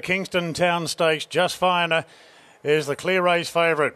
Kingston Town Stakes, Just Fine is the clear race favourite.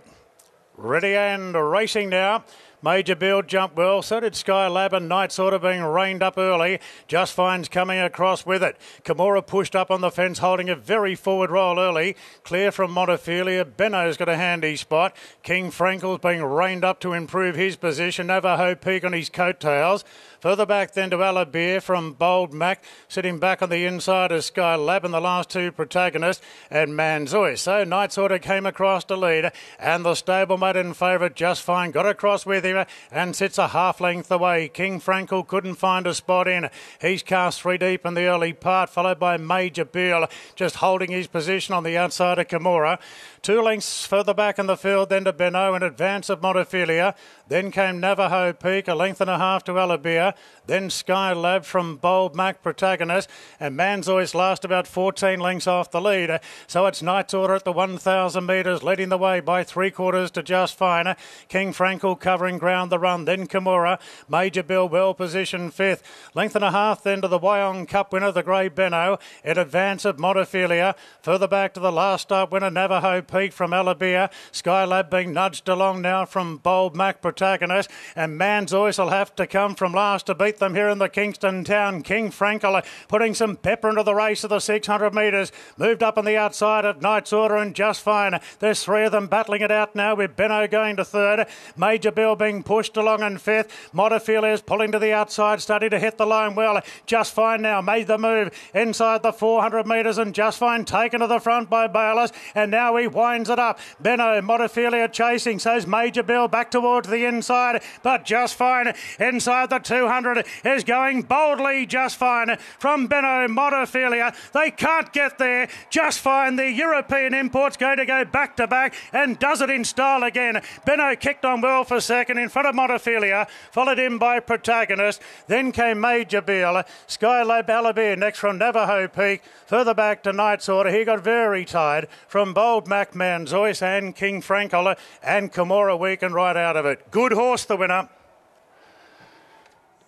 Ready and racing now. Major Build jumped well, so did Sky Lab, and Night sort of being reined up early. Just Fine's coming across with it. Kimura pushed up on the fence, holding a very forward roll early. Clear from Montefilia. Benno's got a handy spot. King Frankel's being reined up to improve his position. Navajo Peak on his coattails. Further back then to Alabir from Bold Mac, sitting back on the inside of Sky Lab and the last two protagonists, and Manzoy. So Night sort of came across to lead, and the stablemate in favourite, Just Fine, got across with him and sits a half length away. King Frankel couldn't find a spot in. He's cast three deep in the early part, followed by Major Beale, just holding his position on the outside of Kimura. 2 lengths further back in the field, then to Benno in advance of Montefilia. Then came Navajo Peak, a length and a half to Alabir. Then Sky Lab from Bold Mac protagonist, and Manzoy's last about 14 lengths off the lead. So it's Knight's Order at the 1,000 metres, leading the way by 3/4 to Just Fine. King Frankel covering ground the run, then Kimura. Major Bill well positioned 5th. Length and a half then to the Wyong Cup winner, the Grey Benno, in advance of Montefilia. Further back to the last start winner, Navajo Peak from Alabir. Sky Lab being nudged along now from Bold Mac protagonist, and Manzoy's will have to come from last to beat them here in the Kingston Town. King Frankel putting some pepper into the race of the 600 metres. Moved up on the outside of Knight's Order and Just Fine. There's 3 of them battling it out now, with Benno going to 3rd. Major Bill being pushed along in 5th. Montefilia is pulling to the outside, starting to hit the line well. Just Fine now made the move inside the 400 metres, and Just Fine taken to the front by Bayless, and now he winds it up. Benno, Montefilia chasing, so's Major Bill back towards the inside, but Just Fine inside the 200 is going boldly. Just Fine from Benno, Montefilia. They can't get there. Just Fine, the European import's going to go back to back and does it in style again. Benno kicked on well for second in front of Montefilia, followed in by protagonist. Then came Major Beale. Sky Lab Alabir next from Navajo Peak. Further back to Knight's Order. He got very tired from Bold Mac, Manzoy and King Frankel, and Kimura weakened right out of it. Good horse, the winner.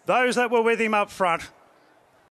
Those that were with him up front.